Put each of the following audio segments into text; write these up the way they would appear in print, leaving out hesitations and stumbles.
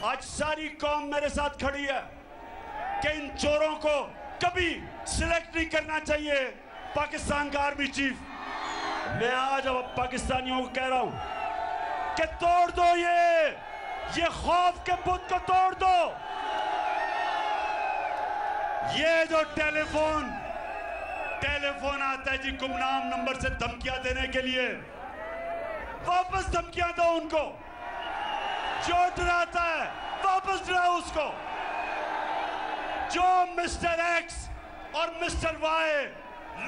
आज सारी कौम मेरे साथ खड़ी है कि इन चोरों को कभी सिलेक्ट नहीं करना चाहिए पाकिस्तान का आर्मी चीफ। मैं आज अब पाकिस्तानियों को कह रहा हूं कि तोड़ दो ये खौफ के बुत को तोड़ दो। ये जो टेलीफोन आता है जी गुमनाम नंबर से धमकियां देने के लिए, वापस धमकियां दो उनको। जो डराता है वापस डराओ उसको। जो मिस्टर एक्स और मिस्टर वाई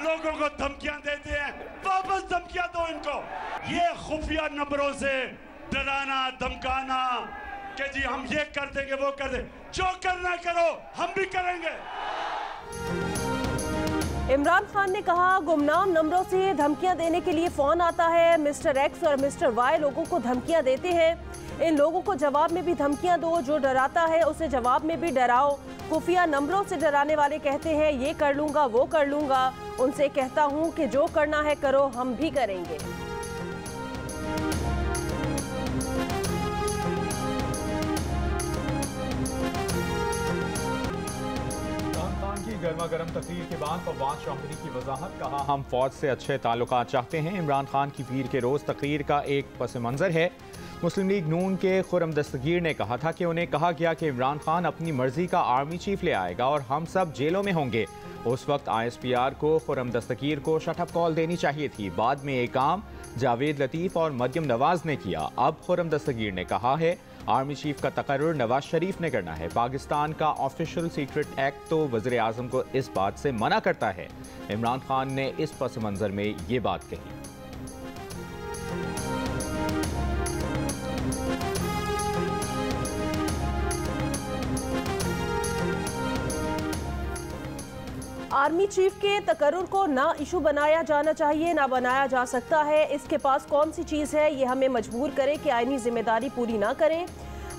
लोगों को धमकियां देते हैं, वापस धमकियां दो इनको। ये खुफिया नंबरों से डराना धमकाना कि जी हम ये कर देंगे वो कर देंगे, जो करना करो हम भी करेंगे। इमरान खान ने कहा गुमनाम नंबरों से धमकियां देने के लिए फोन आता है। मिस्टर एक्स और मिस्टर वाई लोगों को धमकियां देते हैं। इन लोगों को जवाब में भी धमकियां दो। जो डराता है उसे जवाब में भी डराओ। खुफिया नंबरों से डराने वाले कहते हैं ये कर लूंगा वो कर लूंगा। उनसे कहता हूं कि जो करना है करो, हम भी करेंगे। गर्मा गर्म तकरीर के बाद फवाद चौधरी की वजाहत, कहा हम फौज से अच्छे ताल्लुकात चाहते हैं। इमरान खान की पीर के रोज़ तकरीर का एक पस मंज़र है। मुस्लिम लीग नून के खुर्रम दस्तगीर ने कहा था कि उन्हें कहा गया कि इमरान खान अपनी मर्जी का आर्मी चीफ ले आएगा और हम सब जेलों में होंगे। उस वक्त ISPR को खुर्रम दस्तगीर को शटअप कॉल देनी चाहिए थी। बाद में एक काम जावेद लतीफ़ और मरियम नवाज ने किया। अब खुर्रम दस्तगीर ने कहा है आर्मी चीफ का तकर्रुर नवाज शरीफ ने करना है। पाकिस्तान का ऑफिशियल सीक्रेट एक्ट तो वज़ीर आज़म को इस बात से मना करता है। इमरान खान ने इस पस मंज़र में ये बात कही। आर्मी चीफ के तकर्रुर को ना इशू बनाया जाना चाहिए, ना बनाया जा सकता है। इसके पास कौन सी चीज़ है ये हमें मजबूर करे कि आईनी जिम्मेदारी पूरी ना करें।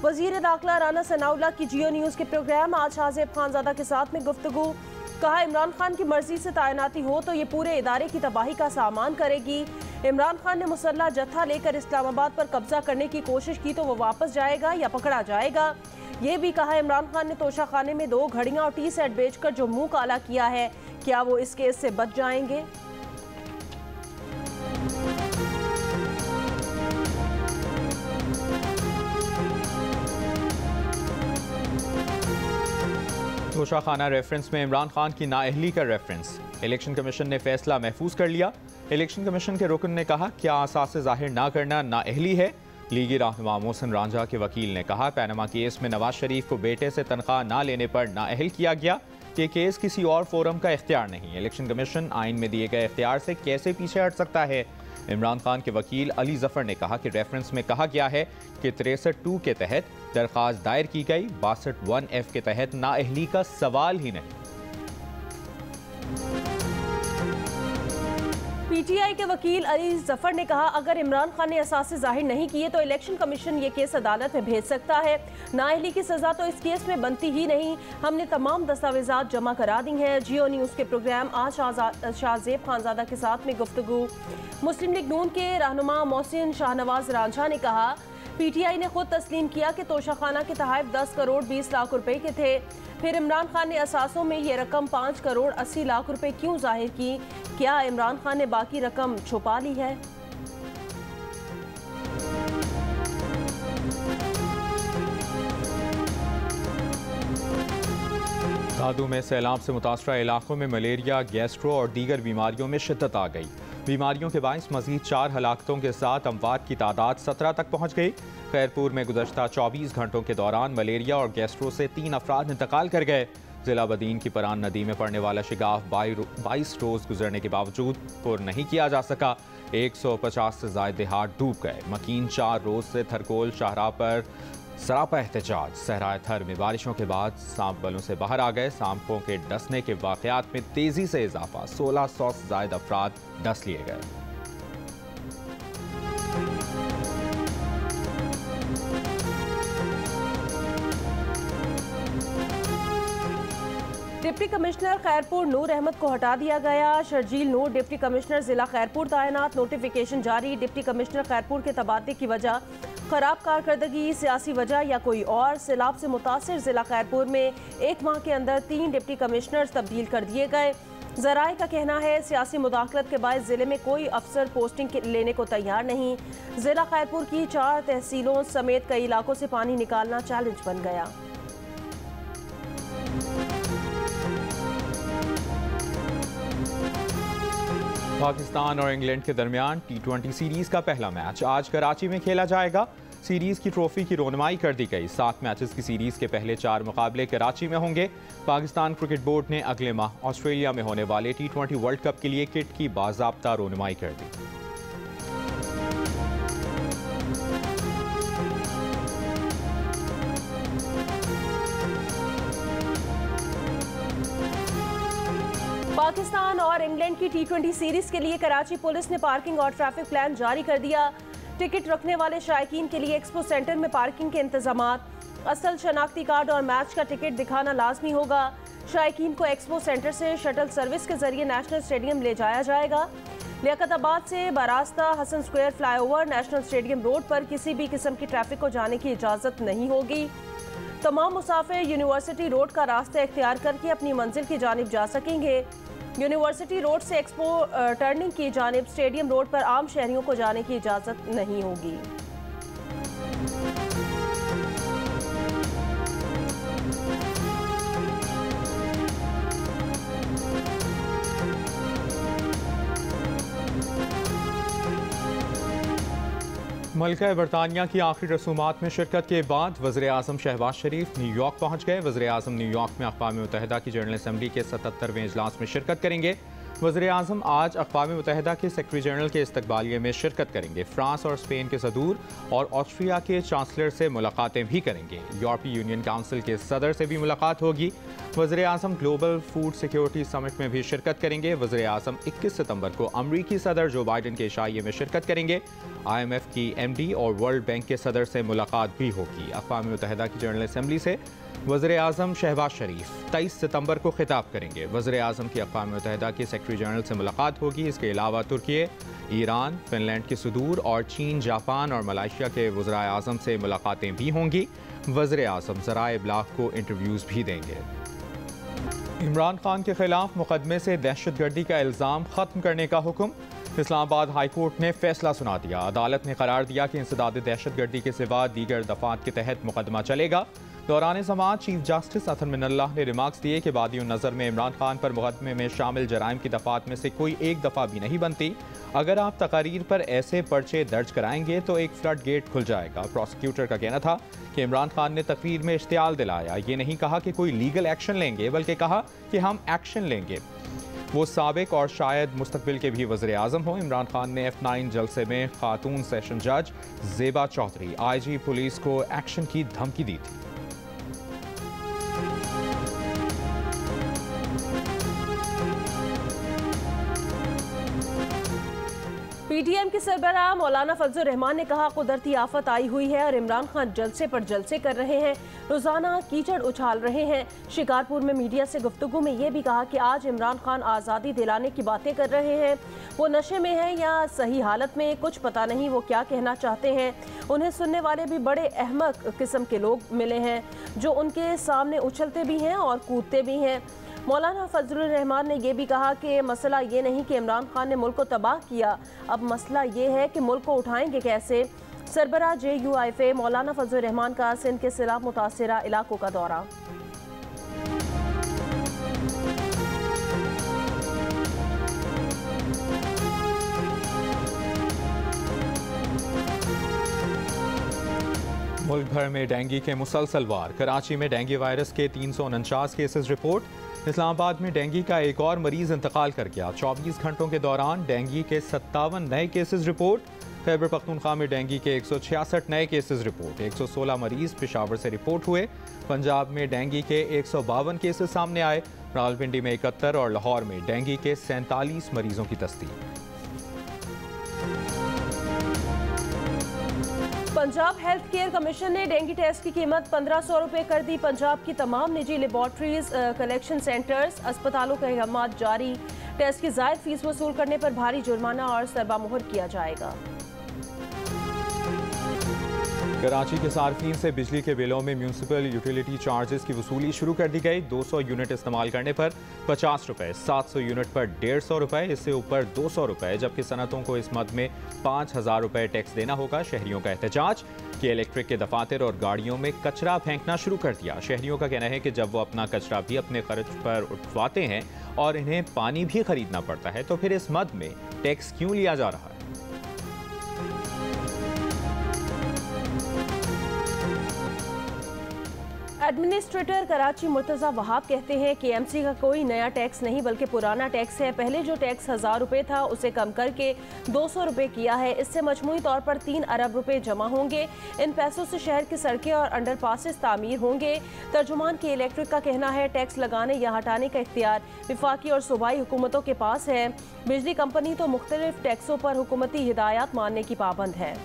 वजीर दाखिला राना सनाउल्लाह की जियो न्यूज़ के प्रोग्राम आज शाहजेब खानजादा के साथ में गुफ्तगू। कहा इमरान खान की मर्जी से तैनाती हो तो ये पूरे इदारे की तबाही का सामान करेगी। इमरान खान ने मुसल्ला जत्था लेकर इस्लामाबाद पर कब्जा करने की कोशिश की तो वो वापस जाएगा या पकड़ा जाएगा। ये भी कहा इमरान खान ने तोशा खाने में 2 घड़ियां और टी सेट बेचकर जो मुंह काला किया है, क्या वो इस केस से बच जाएंगे। तोशा खाना रेफरेंस में इमरान खान की नाअहली का रेफरेंस। इलेक्शन कमीशन ने फैसला महफूज कर लिया। इलेक्शन कमीशन के रुकन ने कहा क्या असासे जाहिर ना करना नाअहली है। लीगी रहनुमा मोहसिन रांझा के वकील ने कहा पैनामा केस में नवाज शरीफ को बेटे से तनख्वाह ना लेने पर नाअहल किया गया। ये केस किसी और फोरम का इख्तियार नहीं। इलेक्शन कमीशन आइन में दिए गए इख्तियार से कैसे पीछे हट सकता है। इमरान खान के वकील अली जफर ने कहा कि रेफरेंस में कहा गया है कि 63(2) के तहत दरख्वास्त दायर की गई, 62(1)(f) के तहत नाअहली का सवाल ही नहीं। PTI के वकील अली जफर ने कहा अगर इमरान खान ने असासे जाहिर नहीं किए तो इलेक्शन कमीशन ये केस अदालत में भेज सकता है। नाअहली की सजा तो इस केस में बनती ही नहीं। हमने तमाम दस्तावेजात जमा करा दी हैं। जियो न्यूज़ के प्रोग्राम आज शाहजेब खानजादा के साथ में गुफ्तगू। मुस्लिम लीग नून के रहनुमा मोहसिन शाहनवाज रांझा ने कहा PTI ने खुद तस्लीम किया कि तोशाखाना के तहत 10 करोड़ 20 लाख रुपए के थे। फिर इमरान खान ने असासों में ये रकम 5 करोड़ 80 लाख रुपए क्यों जाहिर की। क्या इमरान खान ने बाकी रकम छुपा ली है। दादू में सैलाब से मुतासरा इलाकों में मलेरिया, गैस्ट्रो और दीगर बीमारियों में शिद्दत आ गई। बीमारियों के बाइस मजीद 4 हलाकतों के साथ अमवात की तादाद 17 तक पहुँच गई। खैरपुर में गुज़श्ता 24 घंटों के दौरान मलेरिया और गैस्ट्रो से 3 अफराद इंतकाल कर गए। जिला बदीन की परान नदी में पड़ने वाला शिगाफ 22 रोज़ गुजरने के बावजूद पुर नहीं किया जा सका। 150 से ज़ायद देहात डूब गए। मकीन 4 रोज़ से थरकोल शाहराह पर सरापा एहतजाज। सहराए थर में बारिशों के बाद सांप बलों से बाहर आ गए। सांपों के डसने के वाक़यात में तेज़ी से इजाफा। 1600 से ज़ायद अफराद डस लिए गए। डिप्टी कमिश्नर खैरपुर नूर अहमद को हटा दिया गया। शर्जील नूर डिप्टी कमिश्नर जिला खैरपुर तैनात। नोटिफिकेशन जारी। डिप्टी कमिश्नर खैरपुर के तबादले की वजह खराब कारकर्दगी, सियासी वजह या कोई और। सैलाब से मुतासिर जिला खैरपुर में 1 माह के अंदर 3 डिप्टी कमिश्नर्स तब्दील कर दिए गए। ज़राए का कहना है सियासी मुदाखलत के बाद जिले में कोई अफसर पोस्टिंग लेने को तैयार नहीं। जिला खैरपुर की 4 तहसीलों समेत कई इलाकों से पानी निकालना चैलेंज बन गया। पाकिस्तान और इंग्लैंड के दरमियान T20 सीरीज का पहला मैच आज कराची में खेला जाएगा। सीरीज की ट्रॉफी की रोनमाई कर दी गई। 7 मैचेस की सीरीज के पहले 4 मुकाबले कराची में होंगे। पाकिस्तान क्रिकेट बोर्ड ने अगले माह ऑस्ट्रेलिया में होने वाले T20 वर्ल्ड कप के लिए किट की बाज़ाब्ता रोनमाई कर दी। पाकिस्तान और इंग्लैंड की T20 सीरीज के लिए कराची पुलिस ने पार्किंग और ट्रैफिक प्लान जारी कर दिया। टिकट रखने वाले शायकीन के लिए एक्सपो सेंटर में पार्किंग के इंतजामात, असल शनाख्ती कार्ड और मैच का टिकट दिखाना लाजमी होगा। शायकीन को एक्सपो सेंटर से शटल सर्विस के जरिए नेशनल स्टेडियम ले जाया जाएगा। लियाकताबाद से बरास्ता Hasan square flyover national stadium road पर किसी भी किस्म की ट्रैफिक को जाने की इजाज़त नहीं होगी। तमाम मुसाफिर यूनिवर्सिटी रोड का रास्ता इख्तियार करके अपनी मंजिल की जानिब जा सकेंगे। यूनिवर्सिटी रोड से एक्सपो टर्निंग की जानिब स्टेडियम रोड पर आम शहरियों को जाने की इजाज़त नहीं होगी। मलका बरतानिया की आखिरी रसूमात में शिरकत के बाद वज़ीर आज़म शहबाज शरीफ न्यूयॉर्क पहुँच गए। वज़ीर आज़म न्यूयॉर्क में अक़वाम मुत्तहिदा की जनरल असम्बली के 77वें इजलास में शिरकत करेंगे। वज़ीर आज़म आज अक़वाम मुत्तहिदा के सेक्रेटरी जनरल के इस्तकबालिये में शिरकत करेंगे। फ्रांस और स्पेन के सदूर और ऑस्ट्रिया के चांसलर से मुलाकातें भी करेंगे। यूरोपीय यूनियन काउंसिल के सदर से भी मुलाकात होगी। वज़ीर आज़म ग्लोबल फूड सिक्योरिटी समिट में भी शिरकत करेंगे। वज़ीर आज़म 21 सितंबर को अमरीकी सदर जो बाइडन के इशाइये में शिरकत करेंगे। IMF की MD और वर्ल्ड बैंक के सदर से मुलाकात भी होगी। अक़वाम मुत्तहिदा की जनरल असम्बली से वज़ीर आज़म शहबाज शरीफ 23 सितंबर को खिताब करेंगे। वज़ीर आज़म की अक़वाम मुत्तहिदा के सेक्रेटरी जनरल से मुलाकात होगी। इसके अलावा तुर्की, ईरान, फिनलैंड के सदूर और चीन, जापान और मलेशिया के वज़ीर आज़म से मुलाकातें भी होंगी। वज़ीर आज़म ज़राए इब्लाग को इंटरव्यूज़ भी देंगे। इमरान खान के खिलाफ मुकदमे से दहशतगर्दी का इल्ज़ाम ख़त्म करने का हुक्म। इस्लामाबाद हाई कोर्ट ने फैसला सुना दिया। अदालत ने करार दिया कि इंसदाद दहशतगर्दी के सिवा दीगर दफात के तहत मुकदमा चलेगा। दौरान समाअत चीफ जस्टिस अतन मिनल्लाह ने रिमार्क्स दिए कि बादियों नज़र में इमरान खान पर मुकदमे में शामिल जराइम की दफात में से कोई एक दफ़ा भी नहीं बनती। अगर आप तकारीर पर ऐसे पर्चे दर्ज कराएंगे तो एक फ्लड गेट खुल जाएगा। प्रोसिक्यूटर का कहना था कि इमरान खान ने तकरीर में इश्तियाल दिलाया। ये नहीं कहा कि कोई लीगल एक्शन लेंगे, बल्कि कहा कि हम एक्शन लेंगे। वो साबिक और शायद मुस्तकबिल के भी वज़ीर आज़म हों। इमरान खान ने F9 जलसे में खातून सेशन जज ज़ेबा चौधरी IG पुलिस को एक्शन की धमकी दी थी। PTM के सरबराह मौलाना फजलुर रहमान ने कहा कुदरती आफत आई हुई है और इमरान खान जलसे पर जलसे कर रहे हैं, रोजाना कीचड़ उछाल रहे हैं। शिकारपुर में मीडिया से गुफ्तगू में ये भी कहा कि आज इमरान खान आज़ादी दिलाने की बातें कर रहे हैं। वो नशे में हैं या सही हालत में, कुछ पता नहीं वो क्या कहना चाहते हैं। उन्हें सुनने वाले भी बड़े अहमक किस्म के लोग मिले हैं जो उनके सामने उछलते भी हैं और कूदते भी हैं। मौलाना फजलुर रहमान ने यह भी कहा कि मसला ये नहीं कि इमरान खान ने मुल्क को तबाह किया, अब मसला ये है कि मुल्क को उठाएंगे कैसे। सरबराह JUIFA मौलाना फजलुर रहमान का सिंध के सैलाब मुतासिरा इलाकों का दौरा। मुल्क भर में डेंगू के मुसलसल वार। कराची में डेंगू वायरस के 349 केसेस रिपोर्ट। इस्लामाबाद में डेंगू का एक और मरीज इंतकाल कर गया। 24 घंटों के दौरान डेंगू के 57 नए केसेस रिपोर्ट। खैबर पख्तूनख्वा में डेंगू के 166 नए केसेस रिपोर्ट। 116 मरीज पेशावर से रिपोर्ट हुए। पंजाब में डेंगू के 152 केसेस सामने आए। रावलपिंडी में 71 और लाहौर में डेंगू के 47 मरीजों की तस्दीक। पंजाब हेल्थ केयर कमीशन ने डेंगू टेस्ट की कीमत 1500 रुपये कर दी। पंजाब की तमाम निजी लेबॉर्ट्रीज, कलेक्शन सेंटर्स, अस्पतालों का अहकाम जारी। टेस्ट की जायद फीस वसूल करने पर भारी जुर्माना और सरबामुहर किया जाएगा। कराची के सार्फिन से बिजली के बिलों में म्यूनसिपल यूटिलिटी चार्जेस की वसूली शुरू कर दी गई। 200 यूनिट इस्तेमाल करने पर 50 रुपये, 700 यूनिट पर 150 रुपये, इससे ऊपर 200 रुपये, जबकि सनतों को इस मद में 5000 रुपये टैक्स देना होगा। शहरियों का एहतजाज कि इलेक्ट्रिक के दफातर और गाड़ियों में कचरा फेंकना शुरू कर दिया। शहरियों का कहना है कि जब वो अपना कचरा भी अपने खर्च पर उठवाते हैं और इन्हें पानी भी खरीदना पड़ता है तो फिर इस मद में टैक्स क्यों लिया जा रहा है। एडमिनिस्ट्रेटर कराची मुर्तज़ा वहाब कहते हैं कि एमसी का कोई नया टैक्स नहीं बल्कि पुराना टैक्स है। पहले जो टैक्स 1000 रुपये था उसे कम करके 200 रुपये किया है। इससे मजमूई तौर पर 3 अरब रुपये जमा होंगे। इन पैसों से शहर की सड़कें और अंडरपासेस तामीर होंगे। तर्जुमान के इलेक्ट्रिक का कहना है टैक्स लगाने या हटाने का इख्तियार वफाकी और सूबाई हुकूमतों के पास है। बिजली कंपनी तो मुख्तलिफ टैक्सों पर हुकूमती हिदायत मानने की पाबंद है।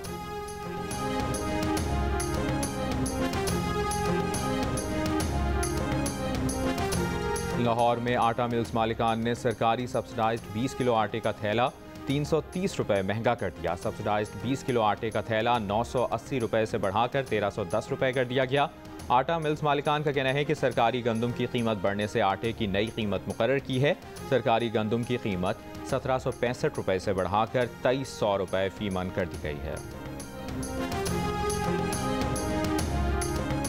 लाहौर में आटा मिल्स मालिकान ने सरकारी सब्सिडाइज्ड 20 किलो आटे का थैला 330 रुपये महंगा कर दिया। सब्सिडाइज्ड 20 किलो आटे का थैला 980 रुपये से बढ़ाकर 1310 रुपये कर दिया गया। आटा मिल्स मालिकान का कहना है कि सरकारी गंदम की कीमत बढ़ने से आटे की नई कीमत मुकर्रर की है। सरकारी गंदम की कीमत 1765 रुपये से बढ़ाकर 2300 रुपये फी मन कर दी गई है।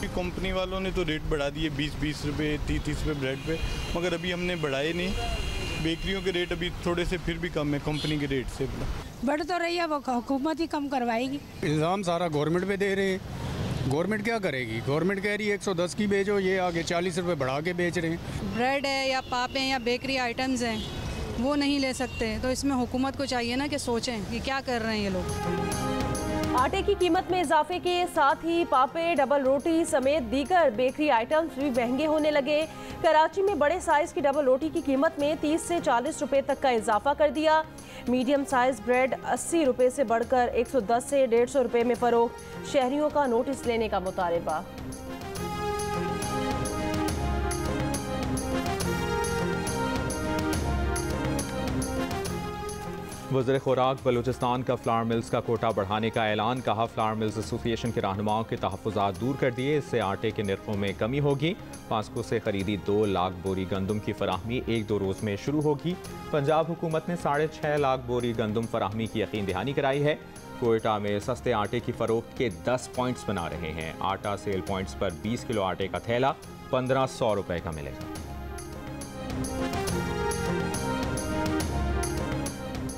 कंपनी वालों ने तो रेट बढ़ा दिए 20-20 रुपये, 30-30 रुपये ब्रेड पे, मगर अभी हमने बढ़ाए नहीं। बेकरियों के रेट अभी थोड़े से फिर भी कम है कंपनी के रेट से। बढ़ तो रही है, वो हुकूमत ही कम करवाएगी। इल्ज़ाम सारा गवर्नमेंट पे दे रहे हैं। गवर्नमेंट क्या करेगी? गवर्नमेंट कह रही है 110 की बेचो, ये आगे 40 रुपये बढ़ा के बेच रहे हैं। ब्रेड है या पाप हैं या बेकरी आइटम्स हैं वो नहीं ले सकते, तो इसमें हुकूमत को चाहिए ना कि सोचें कि क्या कर रहे हैं ये लोग। आटे की कीमत में इजाफे के साथ ही पापे, डबल रोटी समेत दीगर बेकरी आइटम्स भी महंगे होने लगे। कराची में बड़े साइज की डबल रोटी की कीमत में 30 से 40 रुपए तक का इजाफा कर दिया। मीडियम साइज ब्रेड 80 रुपए से बढ़कर 110 से 150 रुपए में फरोख्त। शहरियों का नोटिस लेने का मुतालबा। वज़ीर खुराक बलूचिस्तान का फ्लावर मिल्स का कोटा बढ़ाने का ऐलान। कहा फ्लावर मिल्स एसोसिएशन के रहनुमाओं के तहफ़्फ़ुज़ात दूर कर दिए, इससे आटे के निर्खों में कमी होगी। पास्को से खरीदी 2 लाख बोरी गंदम की फराहमी 1-2 रोज़ में शुरू होगी। पंजाब हुकूमत ने 6.5 लाख बोरी गंदम फराहमी की यकीन दहानी कराई है। कोयटा में सस्ते आटे की फरोख्त के 10 पॉइंट्स बना रहे हैं। आटा सेल पॉइंट्स पर 20 किलो आटे का थैला 1500 रुपये का मिलेगा।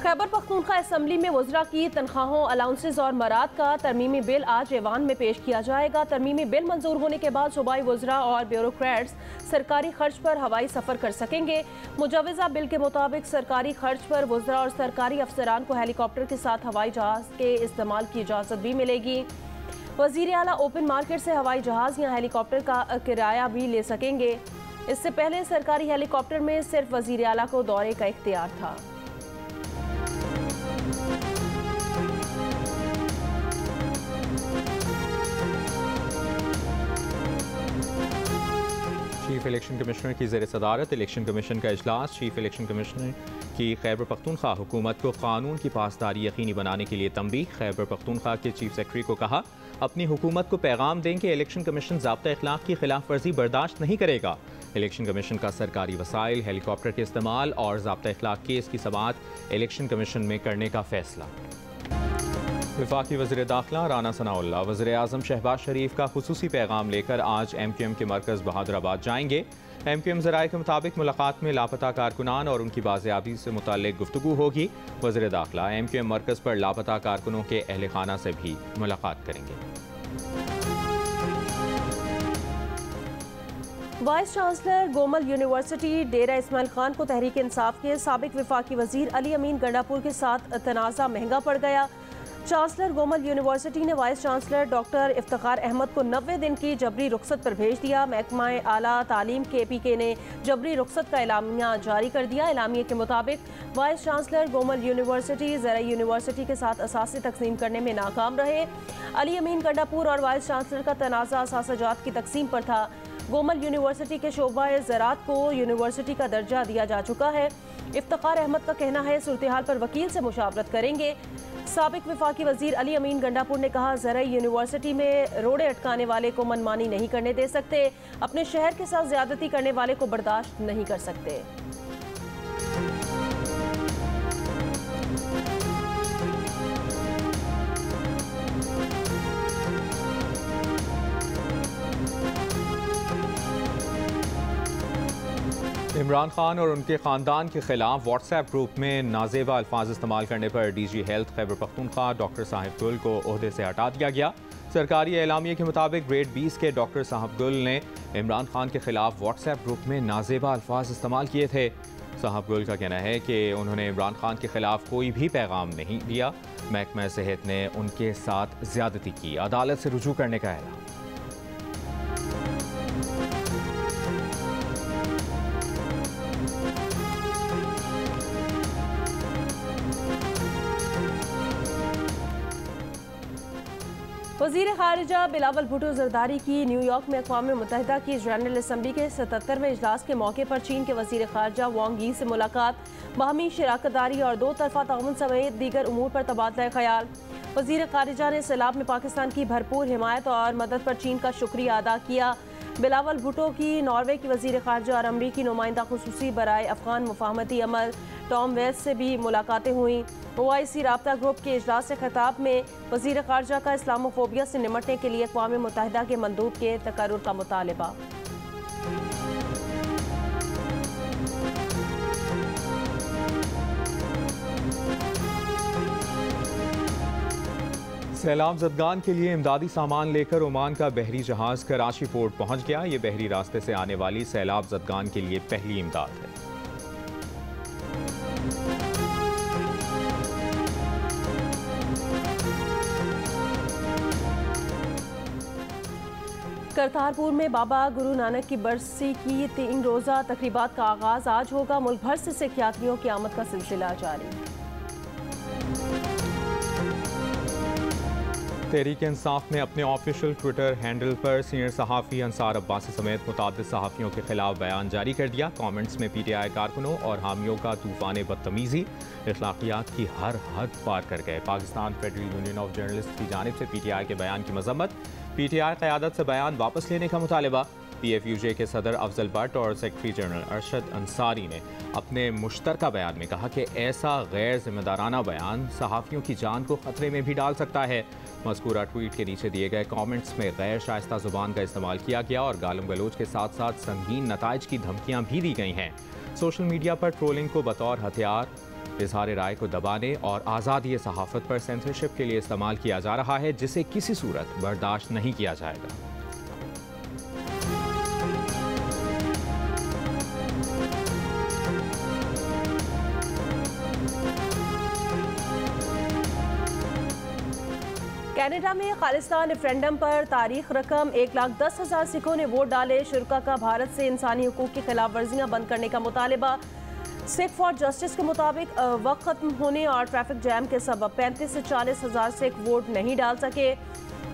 खैबर पख्तूनख्वा असम्बली में वज़रा की तनख्वाहों, अलाउंसेस और मराद का तरमीमी बिल आज ऐवान में पेश किया जाएगा। तरमीमी बिल मंजूर होने के बाद सूबाई वज़रा और ब्यूरोक्रेट्स सरकारी खर्च पर हवाई सफ़र कर सकेंगे। मुजवज़ा बिल के मुताबिक सरकारी खर्च पर वज़रा और सरकारी अफसरान को हेलीकॉप्टर के साथ हवाई जहाज़ के इस्तेमाल की इजाज़त भी मिलेगी। वज़ीर आला ओपन मार्केट से हवाई जहाज़ या हेलीकॉप्टर का किराया भी ले सकेंगे। इससे पहले सरकारी हेलीकॉप्टर में सिर्फ वज़ीर आला को दौरे का इख्तियार था। चीफ इलेक्शन कमिश्नर की ज़ेर सदारत इलेक्शन कमीशन का इजलास। चीफ इलेक्शन कमिश्नर की खैबर पख्तूनख्वा हुकूमत को कानून की पासदारी यकीनी बनाने के लिए तंबीह। खैबर पख्तूनख्वा के चीफ सेक्रेटरी को कहा अपनी हुकूमत को पैगाम दें कि इलेक्शन कमीशन ज़ाब्ता इखलाक की खिलाफ वर्जी बर्दाश्त नहीं करेगा। इलेक्शन कमीशन का सरकारी वसाइल, हेलीकॉप्टर के इस्तेमाल और ज़ाब्ता इखलाक केस की समाअत इलेक्शन कमीशन में करने का फैसला। वफाकी वज़ीर दाखिला राना सनाउल्लाह वज़ीर आज़म शहबाज शरीफ का खुसूसी पैगाम लेकर आज MQM के मरकज़ बहादुराबाद जाएंगे। MQM ज़राए के मुताबिक मुलाकात में लापता कारकुनान और उनकी बाज़ियाबी से मुताल्लिक़ गुफ्तगू होगी। वज़ीर दाखिला MQM मरकज़ पर लापता कारकुनों के अहल खाना से भी मुलाकात करेंगे। वाइस चांसलर गोमल यूनिवर्सिटी डेरा इस्माइल खान को तहरीक इंसाफ के साबिक वफाकी वज़ीर अली अमीन गंडापुर के साथ तनाज़ा महंगा पड़ गया। चांसलर गोमल यूनिवर्सिटी ने vice chancellor doctor Iftikhar Ahmad को 90 दिन की जबरी रुखसत पर भेज दिया। महकमा आला तालीम KPK ने जबरी रुखसत का एलामिया जारी कर दिया। एलामिया के मुताबिक वाइस चांसलर गोमल यूनिवर्सिटी ज़रा यूनिवर्सिटी के साथ असासे तकसीम करने में नाकाम रहे। अली अमीन गंडापुर और वाइस चांसलर का तनाज़ा असासाजात की तकसीम पर था। गोमल यूनिवर्सिटी के शोबा ज़राअत को यूनिवर्सिटी का दर्जा दिया जा चुका है। इफ्तिखार अहमद का कहना है सूरत-ए-हाल पर वकील से मुशावरत करेंगे। साबिक वफाकी वजीर अली अमीन गंडापुर ने कहा, ज़राई यूनिवर्सिटी में रोड़े अटकाने वाले को मनमानी नहीं करने दे सकते, अपने शहर के साथ ज्यादती करने वाले को बर्दाश्त नहीं कर सकते। इमरान खान और उनके ख़ानदान के खिलाफ व्हाट्सएप ग्रुप में नाजेबा अल्फाज इस्तेमाल करने पर DG health Khyber Pakhtunkhwa doctor Sahib गुल को ओहदे से हटा दिया गया। सरकारी एलामिया के मुताबिक ग्रेड 20 के डॉक्टर साहिब गुल ने इमरान खान के खिलाफ व्हाट्सएप ग्रुप में नाजेबा अल्फाज इस्तेमाल किए थे। साहिब गुल का कहना है कि उन्होंने इमरान खान के खिलाफ कोई भी पैगाम नहीं दिया। महकमा सेहत ने उनके साथ ज्यादती की, अदालत से रुजू करने का ऐलान। वज़ीर ख़ारिजा बिलावल भुट्टो ज़रदारी की न्यूयॉर्क में अक़वाम मुत्तहिदा की जनरल असम्बली के 77वें इजलास के मौके पर चीन के वज़ीर ख़ारिजा वांग यी से मुलाकात, बाहमी शराकतदारी और दो तरफ़ा ताउन समेत दीगर उमूर पर तबादला ख़याल। वज़ीर ख़ारिजा ने सैलाब में पाकिस्तान की भरपूर हिमायत और मदद पर चीन का शुक्रिया अदा किया। बिलावल भुट्टो की नॉर्वे की वज़ीर ख़ारिजा और अमरीकी नुमाइंदा खुसूसी बराए अफ़गान मुफ़ाहमती अमल टॉम वेल्स से भी मुलाकातें हुईं। OIC राब्ता ग्रुप के इजलास से खिताब में वज़ीर ख़ारिजा का इस्लामोफोबिया से निमटने के लिए अक़वाम मुत्तहिदा के मंदूब के तकर्रुर का मुतालबा। सैलाब ज़दगान के लिए इमदादी सामान लेकर ओमान का बहरी जहाज़ कराची पोर्ट पहुंच गया। ये बहरी रास्ते से आने वाली सैलाब ज़दगान के लिए पहली इमदाद है। करतारपुर में बाबा गुरु नानक की बरसी की 3 रोज़ा तकरीबात का आगाज आज होगा। मुल्क भर से सियाहतियों की आमद का सिलसिला जारी। तहरीक इंसाफ ने अपने ऑफिशियल ट्विटर हैंडल पर सीनियर सहाफ़ी अंसार अब्बासी समेत मुतादिद सहाफ़ियों के खिलाफ बयान जारी कर दिया। कमेंट्स में PTI कारकुनों और हामियों का तूफान बदतमीज़ी अखलाकियात की हर हद पार कर गए। Pakistan federal union of journalist की जानिब से PTI के बयान की मजम्मत, PTI क़यादत से बयान वापस लेने का मुतालबा। PFUJ के सदर अफजल भट्ट और सेक्रेटरी जनरल अरशद अंसारी ने अपने मुश्तरका बयान में कहा कि ऐसा गैर जिम्मेदाराना बयान सहाफ़ियों की जान को ख़तरे में भी डाल सकता है। मज़कूरा ट्वीट के नीचे दिए गए कमेंट्स में गैर शाइस्ता ज़ुबान का इस्तेमाल किया गया और गालम गलोच के साथ साथ संगीन नताइज की धमकियाँ भी दी गई हैं। सोशल मीडिया पर ट्रोलिंग को बतौर हथियार इज़हार राय को दबाने और आज़ादी सहाफ़त पर सेंसरशिप के लिए इस्तेमाल किया जा रहा है, जिसे किसी सूरत बर्दाश्त नहीं किया जाएगा। कनाडा में खालिस्तान रेफरेंडम पर तारीख रकम 1,10,000 सिखों ने वोट डाले। शुरा का भारत से इंसानी हुकूक की खिलाफ वर्जियाँ बंद करने का मुतालबा। सिख फॉर जस्टिस के मुताबिक वक्त खत्म होने और ट्रैफिक जैम के सबब 35 से 40 हज़ार सिख वोट नहीं डाल सके।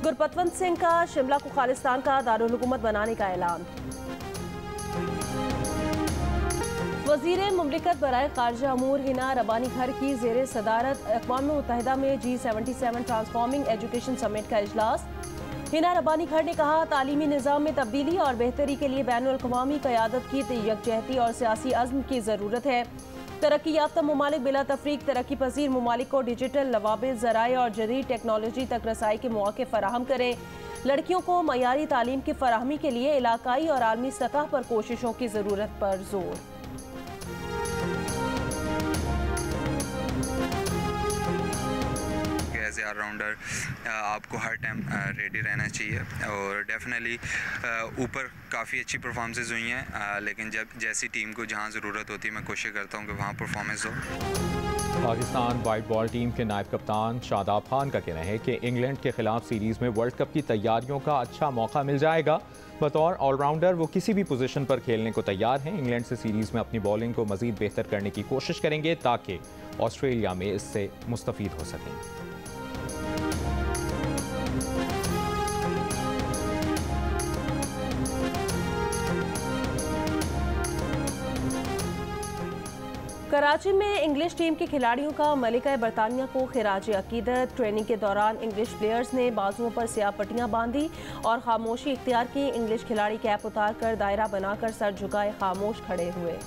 गुरपतवंत सिंह का शिमला को खालिस्तान का दारुल हुकूमत बनाने का ऐलान। वज़ीर मुमलिकत बराए ख़ारजा अमूर हिना रबानी घर की ज़ेर सदारत अक़वाम मुत्तहिदा में G77 ट्रांसफॉर्मिंग एजुकेशन समिट का इजलास। हिना रबानी घर ने कहा, तालीमी निज़ाम में तब्दीली और बेहतरी के लिए बैनुल-अक़वामी क़यादत की यकजहती और सियासी अज़्म की ज़रूरत है। तरक्की याफ्ता ममालिक बिला तफरीक तरक्की पजीर ममालिक को डिजिटल लवाबिल ज़राए और जदीद टेक्नोलॉजी तक रसाई के मौके फराहम करें। लड़कियों को मयारी तालीम की फराहमी के लिए इलाकाई और आलमी सतह पर कोशिशों की ज़रूरत पर जोर। एज ए ऑलराउंडर आपको हर टाइम रेडी रहना चाहिए और डेफिनेटली ऊपर काफ़ी अच्छी परफॉर्मेंसेस हुई हैं, लेकिन जब जैसी टीम को जहां ज़रूरत होती है मैं कोशिश करता हूं कि वहां परफॉर्मेंस हो। पाकिस्तान वाइट बॉल टीम के नायब कप्तान शादाब खान का कहना है कि इंग्लैंड के खिलाफ सीरीज़ में वर्ल्ड कप की तैयारियों का अच्छा मौका मिल जाएगा। बतौर ऑलराउंडर वो किसी भी पोजीशन पर खेलने को तैयार हैं। इंग्लैंड से सीरीज़ में अपनी बॉलिंग को मज़ीद बेहतर करने की कोशिश करेंगे ताकि ऑस्ट्रेलिया में इससे मुस्तफ़ीद हो सकें। कराची में इंग्लिश टीम के खिलाड़ियों का मलिका बरतानिया को खिराज अकीदत। ट्रेनिंग के दौरान इंग्लिश प्लेयर्स ने बाजुओं पर स्याह पट्टियां बांधी और खामोशी इख्तियार की। इंग्लिश खिलाड़ी कैप उतार कर दायरा बनाकर सर झुकाए खामोश खड़े हुए।